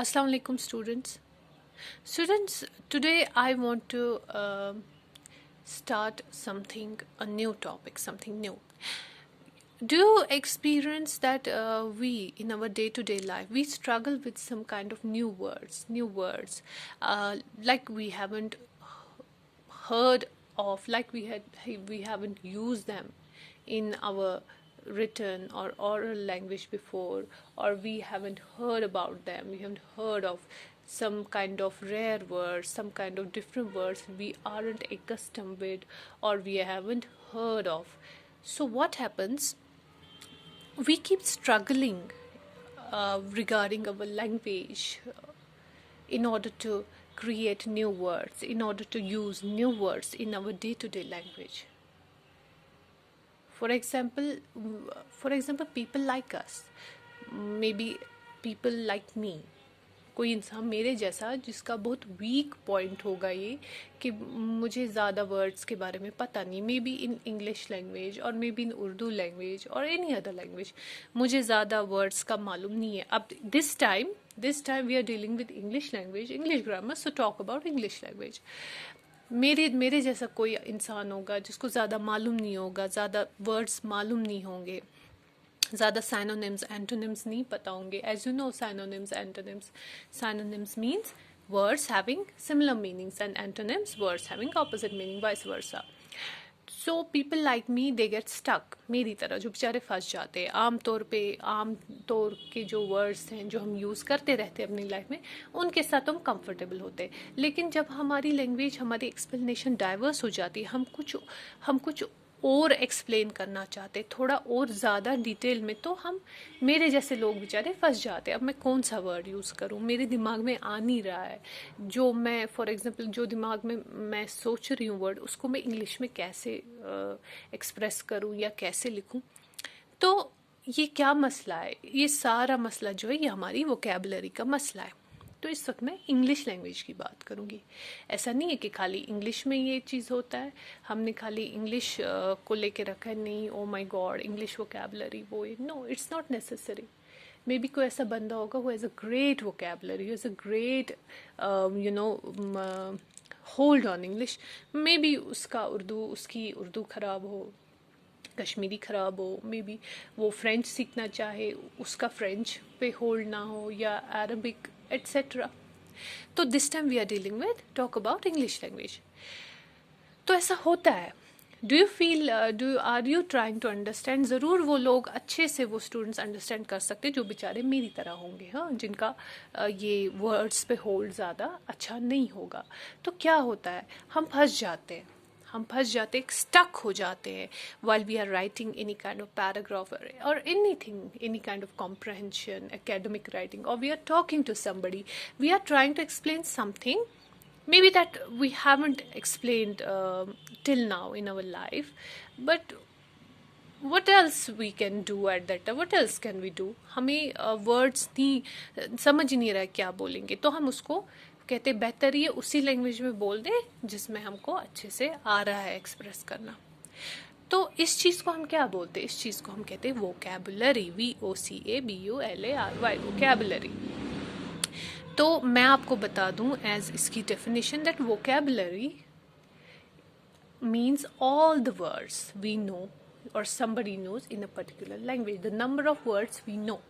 Assalamu alaikum students. Students, today I want to start a new topic, something new. Do you experience that we, in our day-to-day life, we struggle with some kind of new words, like we haven't heard of, like we haven't used them in our written or oral language before, or we haven't heard about them, we haven't heard of some kind of rare words, some kind of different words we aren't accustomed with or we haven't heard of. So what happens, we keep struggling regarding our language in order to create new words, in order to use new words in our day-to-day language. For example, people like us, maybe people like me, कोई इंसान मेरे जैसा जिसका बहुत weak point होगा ये कि मुझे ज़्यादा वर्ड्स के बारे में पता नहीं, maybe in English language और maybe in Urdu language और एनी अदर लैंग्वेज मुझे ज़्यादा वर्ड्स का मालूम नहीं है. अब this time we are dealing with English language, English grammar, so talk about English language. मेरे जैसा कोई इंसान होगा जिसको ज़्यादा मालूम नहीं होगा, ज़्यादा वर्ड्स मालूम नहीं होंगे, ज़्यादा synonyms antonyms नहीं पता होंगे. As you know, synonyms means words having similar meanings and antonyms words having opposite meaning, vice versa. So people like me, they get stuck, मेरी तरह जो बेचारे फंस जाते हैं. आम तौर के जो वर्ड्स हैं जो हम यूज़ करते रहते हैं अपनी लाइफ में, उनके साथ हम कंफर्टेबल होते हैं. लेकिन जब हमारी लैंग्वेज, हमारी एक्सप्लेनेशन डाइवर्स हो जाती है, हम कुछ और एक्सप्लेन करना चाहते, थोड़ा और ज़्यादा डिटेल में, तो हम, मेरे जैसे लोग बेचारे फंस जाते. अब मैं कौन सा वर्ड यूज़ करूँ, मेरे दिमाग में आ नहीं रहा है. जो मैं, फॉर एग्जांपल, जो दिमाग में मैं सोच रही हूँ वर्ड, उसको मैं इंग्लिश में कैसे एक्सप्रेस करूँ या कैसे लिखूँ. तो ये क्या मसला है, ये सारा मसला जो है ये हमारी वोकैबुलरी का मसला है. तो इस वक्त मैं इंग्लिश लैंग्वेज की बात करूँगी. ऐसा नहीं है कि खाली इंग्लिश में ये चीज़ होता है, हमने खाली इंग्लिश को लेके रखा है. नहीं, oh my God, English vocabulary वो, no, it's not necessary. Maybe कोई ऐसा बंदा होगा who has a great vocabulary, who has a great hold on English. Maybe उसकी उर्दू ख़राब हो, कश्मीरी ख़राब हो, मे बी वो फ्रेंच सीखना चाहे, उसका फ्रेंच पे होल्ड ना हो, या अरबिक, एट्सेट्रा. तो this time we are dealing with talk about English language. तो ऐसा होता है. Are you trying to understand? ज़रूर वो लोग अच्छे से, वो स्टूडेंट्स अंडरस्टैंड कर सकते जो बेचारे मेरी तरह होंगे, हाँ, जिनका ये वर्ड्स पे होल्ड ज़्यादा अच्छा नहीं होगा. तो क्या होता है, हम फंस जाते, स्टक हो जाते हैं while we are writing any kind of paragraph or anything, any kind of comprehension, academic writing, or we are talking to somebody, we are trying to explain something maybe that we haven't explained till now in our life, but what else we can do at that time, what else can we do. हमें words नहीं समझ नहीं रहा क्या बोलेंगे, तो हम उसको कहते बेहतर ये उसी लैंग्वेज में बोल दे जिसमें हमको अच्छे से आ रहा है एक्सप्रेस करना. तो इस चीज़ को हम क्या बोलते हैं, इस चीज़ को हम कहते हैं वोकैबुलरी, VOCABULARY, वोकैबुलरी. तो मैं आपको बता दूं एज इसकी definition that vocabulary means all the words we know or somebody knows in a particular language, the number of words we know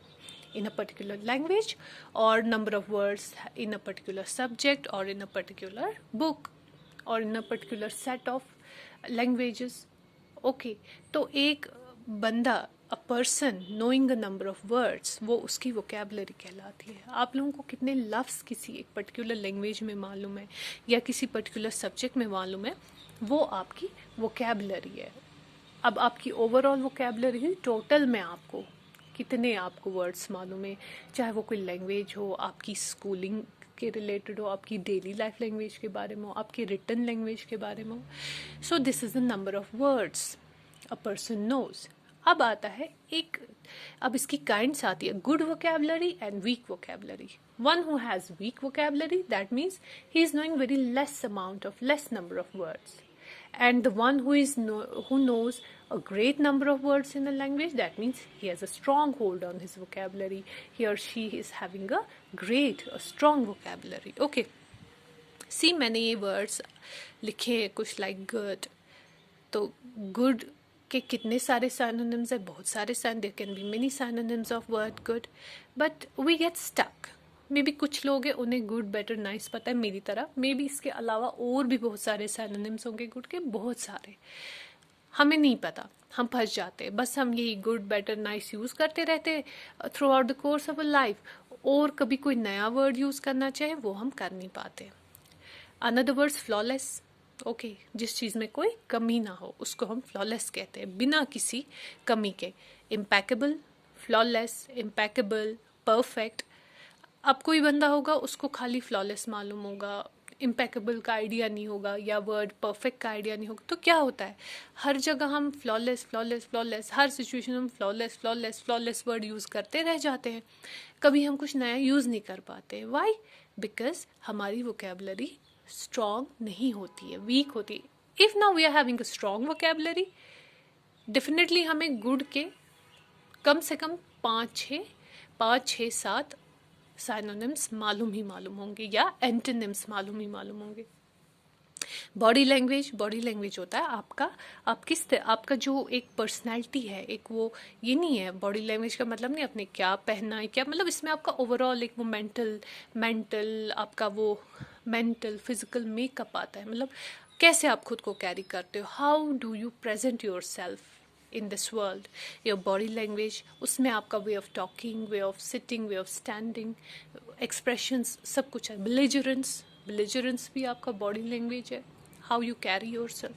in a particular language, or number of words in a particular subject, or in a particular book, or in a particular set of languages. Okay, तो एक बंदा, a person knowing the number of words, वो उसकी vocabulary कहलाती है. आप लोगों को कितने लफ्ज़ किसी एक पर्टिकुलर लैंग्वेज में मालूम है या किसी पर्टिकुलर सब्जेक्ट में मालूम है, वो आपकी vocabulary है. अब आपकी ओवरऑल vocabulary है, टोटल में आपको कितने आपको वर्ड्स मालूम है, चाहे वो कोई लैंग्वेज हो, आपकी स्कूलिंग के रिलेटेड हो, आपकी डेली लाइफ लैंग्वेज के बारे में हो, आपकी रिटन लैंग्वेज के बारे में हो. So this is the number of words a person knows. अब आता है अब इसकी काइंड्स आती है, good vocabulary and weak vocabulary. One who has weak vocabulary, that means he is knowing very less number of words. and the one who knows a great number of words in a language, that means he has a strong hold on his vocabulary. He or she is having a strong vocabulary. Okay, see, मैंने ये words लिखे हैं कुछ like good. तो good के कितने सारे synonyms है, बहुत सारे there can be many synonyms of word good, but we get stuck. May be कुछ लोग हैं उन्हें गुड, बेटर, नाइस पता है मेरी तरह. मे बी इसके अलावा और भी बहुत सारे synonyms होंगे गुड के, बहुत सारे हमें नहीं पता, हम फंस जाते हैं. बस हम यही गुड, बेटर, नाइस यूज़ करते रहते हैं through out the course of a life, और कभी कोई नया वर्ड यूज़ करना चाहे वो हम कर नहीं पाते. Another words flawless. ओके, जिस चीज़ में कोई कमी ना हो उसको हम फ्लॉलेस कहते हैं, बिना किसी कमी के. Impeccable, flawless, impeccable, perfect. अब कोई बंदा होगा उसको खाली फ्लॉलेस मालूम होगा, इम्पैकेबल का आइडिया नहीं होगा, या वर्ड परफेक्ट का आइडिया नहीं होगा. तो क्या होता है, हर जगह हम फ्लॉलेस फ्लॉलेस फ्लॉलेस, हर सिचुएशन में हम flawless flawless flawless word use करते रह जाते हैं. कभी हम कुछ नया यूज़ नहीं कर पाते. वाई? बिकॉज हमारी वोकेबलरी स्ट्रॉन्ग नहीं होती है, वीक होती है. If now we are having a strong vocabulary, definitely हमें गुड के कम से कम 5-6-7 साइनोनिम्स मालूम होंगे, या एंटोनिम्स मालूम होंगे. बॉडी लैंग्वेज होता है आपका जो एक पर्सनैलिटी है, एक वो, ये नहीं है बॉडी लैंग्वेज का मतलब नहीं आपने क्या पहना है, क्या मतलब, इसमें आपका ओवरऑल एक वो मेंटल आपका वो मेंटल फिजिकल मेकअप आता है. मतलब कैसे आप खुद को कैरी करते हो, how do you present your self in this world. Your body language, उसमें आपका way of talking, way of sitting, way of standing, expressions, सब कुछ है. belligerence भी आपका body language है. How you carry yourself.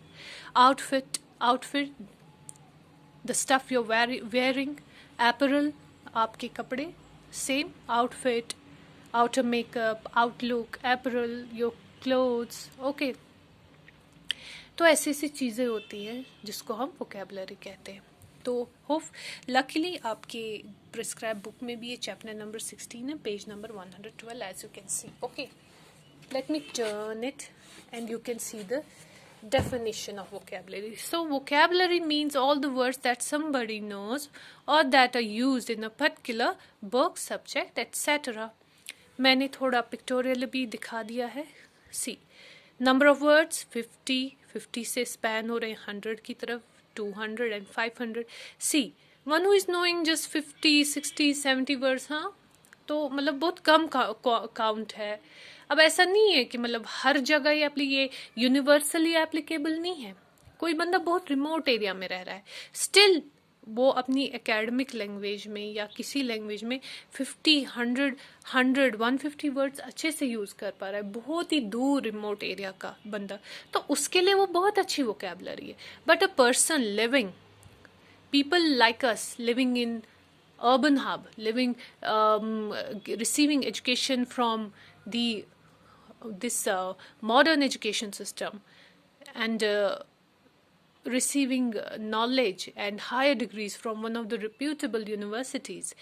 outfit, the stuff you're wearing. apparel, आपके कपड़े. same, outfit, outer makeup, outlook, apparel, your clothes. okay, तो ऐसी चीज़ें होती हैं जिसको हम वोकेबलरी कहते हैं. तो होप लकीली आपके प्रिस्क्राइब बुक में भी ये चैप्टर नंबर 16 है, page number 112, as you can see. Okay, let me turn it and you can see the definition of vocabulary. So vocabulary means all the words that somebody knows or that are used in a particular book, subject, etc. मैंने थोड़ा pictorial भी दिखा दिया है. सी, number of words 50 से span हो रहे हैं 100 की तरफ, 200 and 500. See, one who is knowing just 50, 60, 70 words, हाँ, तो मतलब बहुत कम काउंट है. अब ऐसा नहीं है कि मतलब हर जगह ये यूनिवर्सली एप्लीकेबल नहीं है. कोई बंदा बहुत रिमोट एरिया में रह रहा है, स्टिल वो अपनी एकेडमिक लैंग्वेज में या किसी लैंग्वेज में 50, 100, 150 वर्ड्स अच्छे से यूज़ कर पा रहा है, बहुत ही दूर रिमोट एरिया का बंदा, तो उसके लिए वो बहुत अच्छी वोकेबलरी है. But a person living, people like us living in urban hub, receiving education from this modern education system, and receiving knowledge and higher degrees from one of the reputable universities,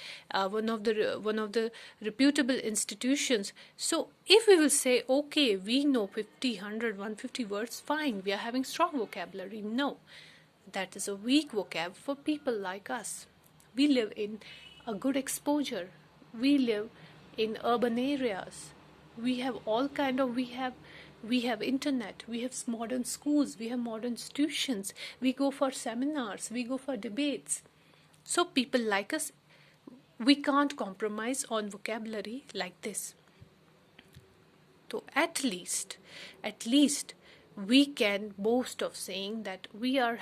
one of the reputable institutions. So if we will say, okay, we know 50, 100, 150 words, fine, we are having strong vocabulary. No, that is a weak vocab for people like us. We live in a good exposure. We live in urban areas. We have all kind of, we have internet, we have modern schools, we have modern institutions, we go for seminars, we go for debates. So people like us, we can't compromise on vocabulary like this. So at least we can boast of saying that we have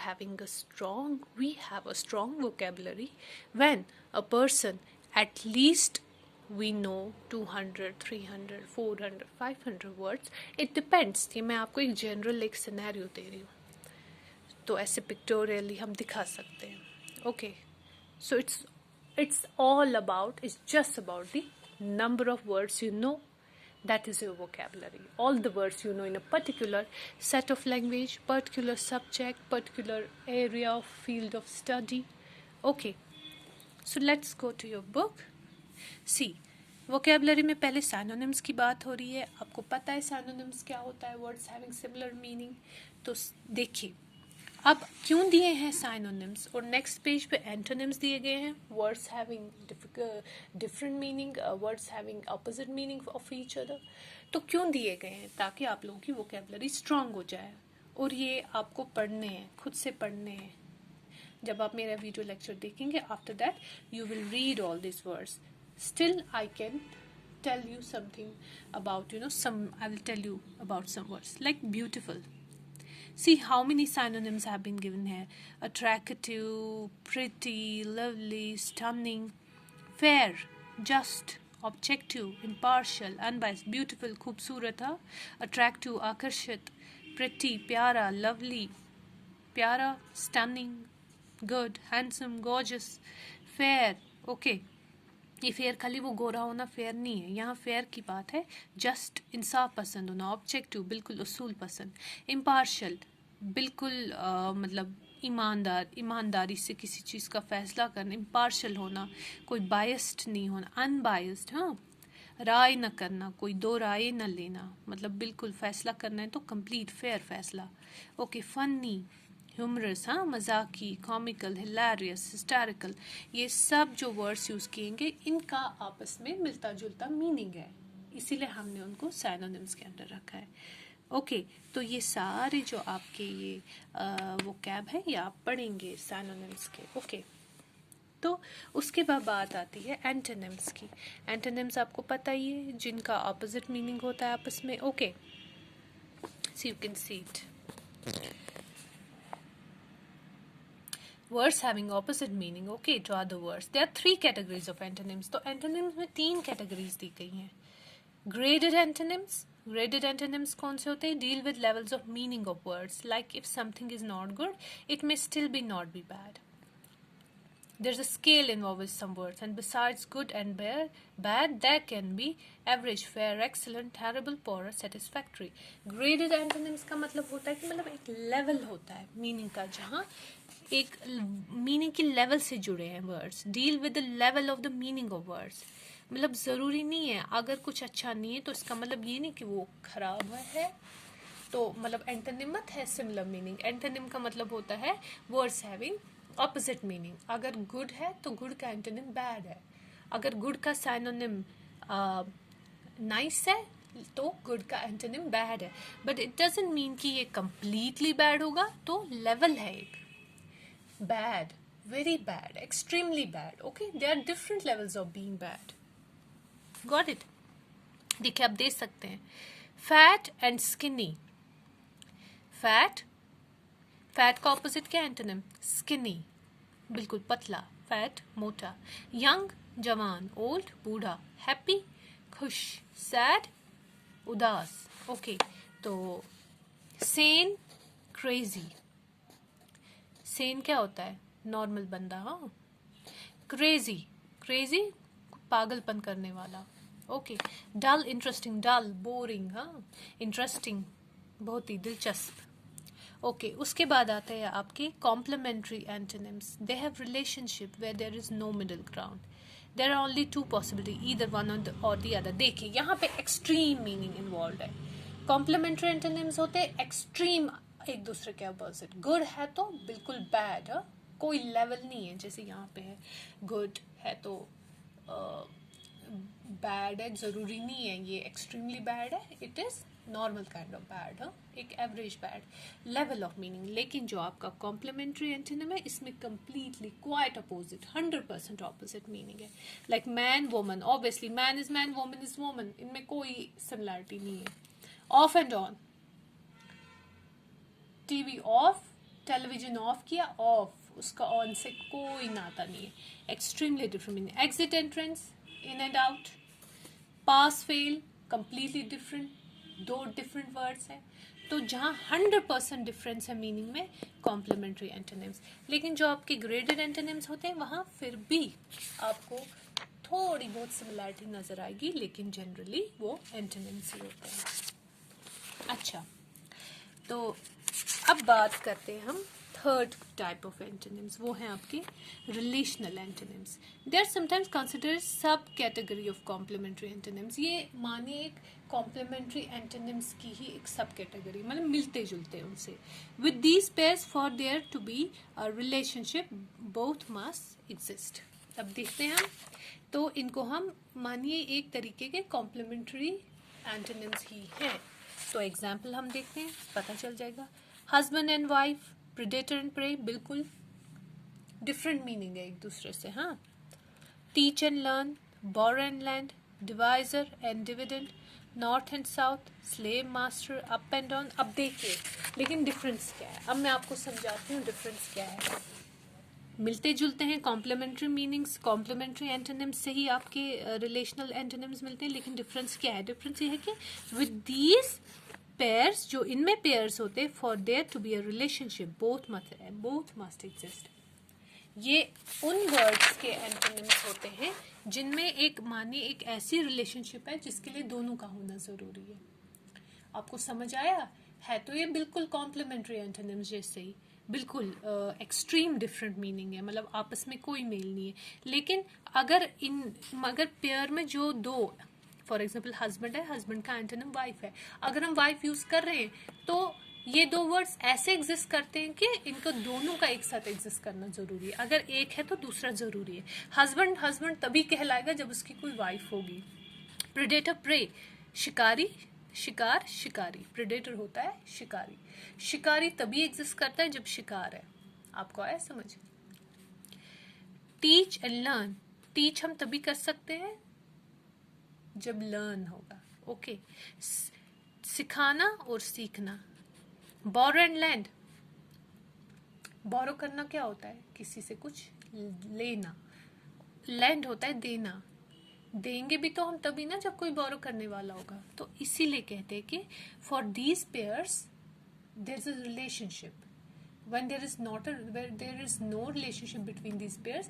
a strong vocabulary when a person, at least we know 200, 300, 400, 500 words. It depends. ये मैं आपको एक general एक scenario दे रही हूँ, तो ऐसे pictorially हम दिखा सकते हैं. Okay, so it's just about the number of words you know. That is your vocabulary. All the words you know in a particular set of language, particular subject, particular area of field of study. Okay, so let's go to your book. See, vocabulary में पहले synonyms की बात हो रही है। आपको पता है साइनोनिम्स क्या होता है, वर्ड्स हैविंग सिमिलर मीनिंग। तो देखिए अब क्यों दिए हैं साइनोनिम्स, और नेक्स्ट पेज पे एंटोनिम्स दिए गए हैं, words having different meaning, words having opposite meaning of each other. तो क्यों दिए गए हैं, ताकि आप लोगों की वोकेबलरी स्ट्रांग हो जाए, और ये आपको पढ़ने हैं, खुद से पढ़ने हैं। जब आप मेरा वीडियो लेक्चर देखेंगे, after that you will read all this words. Still I can tell you something about, I will tell you about some words like beautiful. See how many synonyms have been given here: attractive, pretty, lovely, stunning, fair, just, objective, impartial, unbiased. Beautiful, खूबसूरत, attractive, आकर्षित, pretty, प्यारा, lovely, प्यारा, stunning, good, handsome, gorgeous, fair. Okay, ये fair खाली वो गोरा होना fair नहीं है, यहाँ फेयर की बात है जस्ट, इंसाफ पसंद होना, ऑब्जेक्टिव बिल्कुल उसूल पसंद, इम्पार्शल बिल्कुल मतलब ईमानदारी से किसी चीज़ का फैसला करना, इम्पार्शल होना, कोई बायस्ड नहीं होना, अनबायस्ड, हाँ, राय न करना, कोई दो राय न लेना, मतलब बिल्कुल फैसला करना है तो कंप्लीट फेयर फैसला। ओके, फनी, ह्यूमरस, हाँ, मजाकी, कॉमिकल, हिलेरियस, हिस्टैरिकल, ये सब जो वर्ड्स यूज़ किएंगे इनका आपस में मिलता जुलता मीनिंग है, इसीलिए हमने उनको साइनोनिम्स के अंदर रखा है। ओके, तो ये सारे जो आपके ये वो कैब है, ये आप पढ़ेंगे साइनोनिम्स के। ओके, तो उसके बाद बात आती है एंटोनिम्स की। एंटोनिम्स आपको पता ही है, जिनका ऑपोजिट मीनिंग होता है आपस में। Okay, so you can see it. Words having opposite meaning. Okay, draw the words. There are 3 categories of antonyms. तो antonyms में 3 categories दी गई हैं. Graded antonyms. Graded antonyms कौन से होते हैं? Deal with levels of meaning of words. Like if something is not good, it may still be not be bad. There's a scale involved with some words, and besides good and bad, there can be average, fair, excellent, terrible, poor, satisfactory. Graded antonyms का मतलब होता है कि मतलब एक level होता है meaning का, जहाँ एक मीनिंग की लेवल से जुड़े हैं words. Deal with the level of the meaning of words, मतलब ज़रूरी नहीं है अगर कुछ अच्छा नहीं है तो इसका मतलब ये नहीं कि वो खराब है, तो मतलब एंटोनिम मत है सिमिलर मीनिंग। एंटोनिम का मतलब होता है वर्ड्स हैविंग ऑपोजिट मीनिंग। अगर गुड है तो गुड का एंटोनिम बैड है, अगर गुड का साइनोनिम नाइस है तो गुड का एंटोनिम बैड है। बट इट डजंट मीन कि ये कंप्लीटली बैड होगा, तो लेवल है एक, bad, very bad, extremely bad. Okay, they are different levels of being bad. Got it? देखिए आप देख सकते हैं, fat and skinny. Fat, fat का ऑपोजिट क्या एंटोनिम? स्किनी, बिल्कुल पतला, फैट मोटा। यंग जवान, ओल्ड बूढ़ा, हैप्पी खुश, सैड उदास। ओके, तो सेन क्रेजी। सेन क्या होता है? नॉर्मल बंदा, हाँ। क्रेजी, क्रेजी पागलपन करने वाला। Okay, dull interesting, dull boring, हाँ, इंटरेस्टिंग बहुत ही दिलचस्प। ओके, उसके बाद आते हैं आपके complementary antonyms. They have relationship where there is no middle ground, there are only 2 possibility, either one or the other. देखिए यहाँ पे एक्सट्रीम मीनिंग इन्वॉल्व है। कॉम्प्लीमेंट्री एंटोनिम्स होते हैं एक्सट्रीम, एक दूसरे के अपोजिट। गुड है तो बिल्कुल बैड, कोई लेवल नहीं है, जैसे यहाँ पे है गुड है तो बैड है, जरूरी नहीं है ये एक्सट्रीमली बैड है, it is normal kind of bad, एक average bad, level of meaning. लेकिन जो आपका कॉम्प्लीमेंट्री एंटोनिम है, इसमें completely quite opposite, 100% opposite meaning है। Like man woman, obviously man is man, woman is woman, इनमें कोई सिमिलरिटी नहीं है। Off and on, TV off, television off किया, ऑफ, उसका ऑन से कोई नाता नहीं है, extremely different meaning. Exit entrance, in and out, pass fail, completely different, 2 different words हैं। तो जहाँ 100% डिफरेंस है मीनिंग में, कॉम्प्लीमेंट्री एंटोनिम्स। लेकिन जो आपके ग्रेडेड एंटोनिम्स होते हैं वहाँ फिर भी आपको थोड़ी बहुत सिमिलरिटी नजर आएगी, लेकिन जनरली वो एंटोनिम्स ही होते हैं। अच्छा, तो अब बात करते हैं हम थर्ड टाइप ऑफ एंटोनिम्स, वो हैं आपके relational antonyms. They are sometimes considered sub category of complementary antonyms. ये मानिए एक कॉम्प्लीमेंट्री एंटोनिम्स की ही एक सब कैटेगरी, मतलब मिलते जुलते हैं उनसे. With these pairs for there to be a relationship both must exist. अब देखते हैं हम, तो इनको हम मानिए एक तरीके के कॉम्प्लीमेंट्री एंटोनिम्स ही हैं. तो एग्जाम्पल हम देखते हैं, पता चल जाएगा. Husband and wife, predator and prey, बिल्कुल डिफरेंट मीनिंग है एक दूसरे से. हाँ. Teach and learn, borrow and lend, divisor and dividend, north and south, slave master, up and down. अब देखिए लेकिन डिफरेंस क्या है, अब मैं आपको समझाती हूँ डिफरेंस क्या है. मिलते जुलते हैं कॉम्प्लीमेंट्री मीनिंग्स, कॉम्प्लीमेंट्री एंटोनिम्स से ही आपके रिलेशनल एंटोनिम्स मिलते हैं. लेकिन डिफरेंस क्या है, डिफरेंस ये है कि विद दीज पेयर्स, जो इनमें पेयर्स होते हैं, for there to be a relationship both must exist. ये उन वर्ड्स के एंटोनिम्स होते हैं जिनमें एक मानिए एक ऐसी रिलेशनशिप है जिसके लिए दोनों का होना जरूरी है. आपको समझ आया है? तो ये बिल्कुल कॉम्प्लीमेंट्री एंटोनिम्स जैसे ही, बिल्कुल एक्सट्रीम डिफरेंट मीनिंग है, मतलब आपस में कोई मेल नहीं है. लेकिन अगर पेयर में जो दो, फॉर एग्जाम्पल हस्बैंड है, हस्बैंड का एंटोनिम वाइफ है, अगर हम वाइफ यूज कर रहे हैं तो ये दो वर्ड्स ऐसे एग्जिस्ट करते हैं कि इनको दोनों का एक साथ एग्जिस्ट करना जरूरी है. अगर एक है तो दूसरा जरूरी है. हस्बैंड हस्बैंड तभी कहलाएगा जब उसकी कोई वाइफ होगी. प्रेडेटर प्रे, शिकारी शिकार शिकारी, प्रेडेटर होता है शिकारी. शिकारी तभी एग्जिस्ट करता है जब शिकार है. आपको आया समझ? टीच एंड लर्न, टीच हम तभी कर सकते हैं जब लर्न होगा. ओके. सिखाना और सीखना. बोरो एंड लैंड, बोरो करना क्या होता है, किसी से कुछ लेना. लैंड होता है देना. देंगे भी तो हम तभी ना जब कोई बोरो करने वाला होगा. तो इसीलिए कहते हैं कि for these pairs there is a relationship. When there is no relationship between these pairs,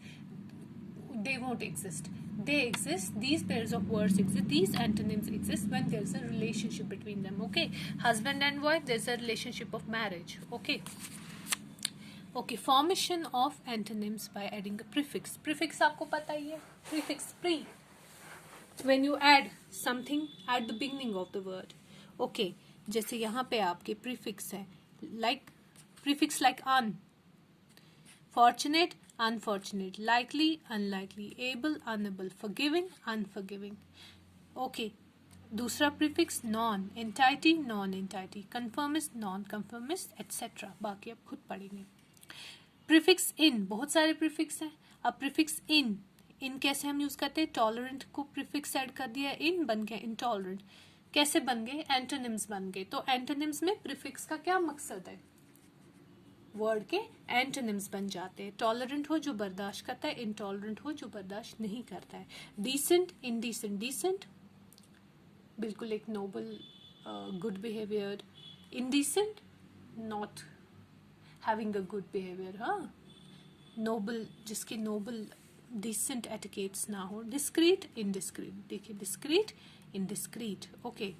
they won't exist. They exist, these pairs of words exist, these antonyms exist when there's a relationship between them. Okay. Husband and wife, there's a relationship of marriage. Okay. Okay. Formation of antonyms by adding a prefix. Prefix आपको पता ही है. Prefix pre, when you add something at the beginning of the word. Okay. जैसे यहाँ पे आपके prefix है, like prefix like un, fortunate, unfortunate, likely, unlikely, able, unable, forgiving, unforgiving. Okay. दूसरा prefix non, entity, non entity, conformist, non conformist, etcetera. बाकी आप खुद पढ़ेंगे. प्रीफिक्स इन, बहुत सारे प्रीफिक्स हैं. अब प्रीफिक्स इन कैसे हम यूज करते हैं, टॉलरेंट को प्रीफिक्स ऐड कर दिया, इन बन गया इंटॉलरेंट. कैसे बन गए, एंटोनिम्स बन गए. तो एंटोनिम्स में प्रीफिक्स का क्या मकसद है, वर्ड के एंटोनिम्स बन जाते हैं. टॉलरेंट हो जो बर्दाश्त करता है, इंटॉलरेंट हो जो बर्दाश्त नहीं करता है. Decent, indecent. डिसेंट बिल्कुल एक noble good behaviour. Indecent not having a good behaviour. हाँ. नोबल जिसके नोबल डिसेंट एटिकेट्स ना हो. Discreet, indiscreet. देखिए discreet, indiscreet. Okay.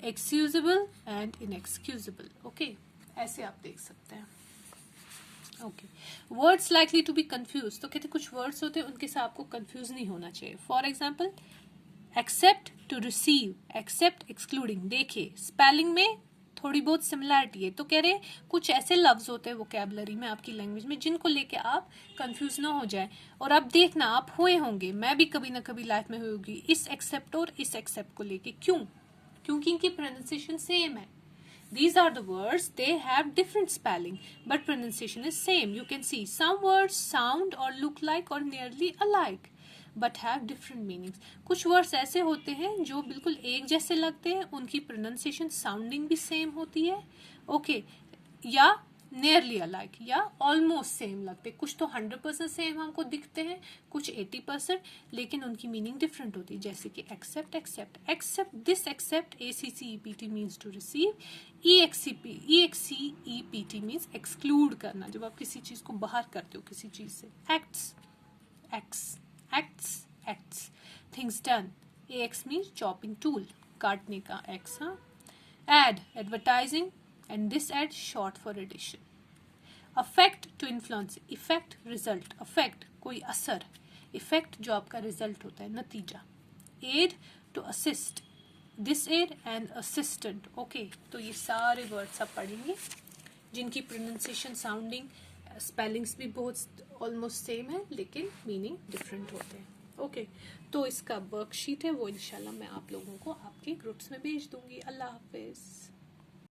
Excusable and inexcusable. Okay. ऐसे आप देख सकते हैं. Okay. Words likely to be confuse, तो कहते कुछ वर्ड्स होते हैं उनके साथ आपको कंफ्यूज नहीं होना चाहिए. For example accept, to receive, accept excluding. देखिए स्पेलिंग में थोड़ी बहुत सिमिलैरिटी है. तो कह रहे कुछ ऐसे लफ्ज होते हैं वोकैबुलरी में आपकी लैंग्वेज में जिनको लेके आप कंफ्यूज ना हो जाए. और अब देखना आप हुए होंगे, मैं भी कभी ना कभी लाइफ में हुई होगी, इस एक्सेप्ट और इस एक्सेप्ट को लेके. क्यों? क्योंकि इनकी प्रोनाउंसिएशन सेम है. These are the words, they have different spelling, but pronunciation is same. You can see some words sound or look like or nearly alike, but have different meanings. कुछ words ऐसे होते हैं जो बिल्कुल एक जैसे लगते हैं, उनकी pronunciation sounding भी same होती है. Okay. या नियरली अलाइक या ऑलमोस्ट सेम लगते. कुछ तो 100% सेम हमको दिखते हैं, कुछ 80%, लेकिन उनकी मीनिंग डिफरेंट होती है. जैसे कि accept, accept, accept, this accept, ACCEPT means to receive. EXCEPT means exclude करना, जब आप किसी चीज को बाहर करते हो किसी चीज से. Acts, acts, acts, acts. Things done. AX means chopping tool, काटने का एक्स. हाँ. Ad, advertising, and this ad short for addition. Affect to influence, effect result, affect कोई असर, इफेक्ट जो आपका रिजल्ट होता है, नतीजा। Aid to assist, this aid and assistant. Okay, तो ये सारे वर्ड्स आप पढ़ेंगे जिनकी प्रोनाउंसिएशन, साउंडिंग, स्पेलिंग्स भी बहुत ऑलमोस्ट सेम है लेकिन मीनिंग डिफरेंट होते हैं। ओके, तो इसका वर्कशीट है वो इंशाल्लाह मैं आप लोगों को आपके ग्रुप्स में भेज दूंगी। अल्लाह हाफिज।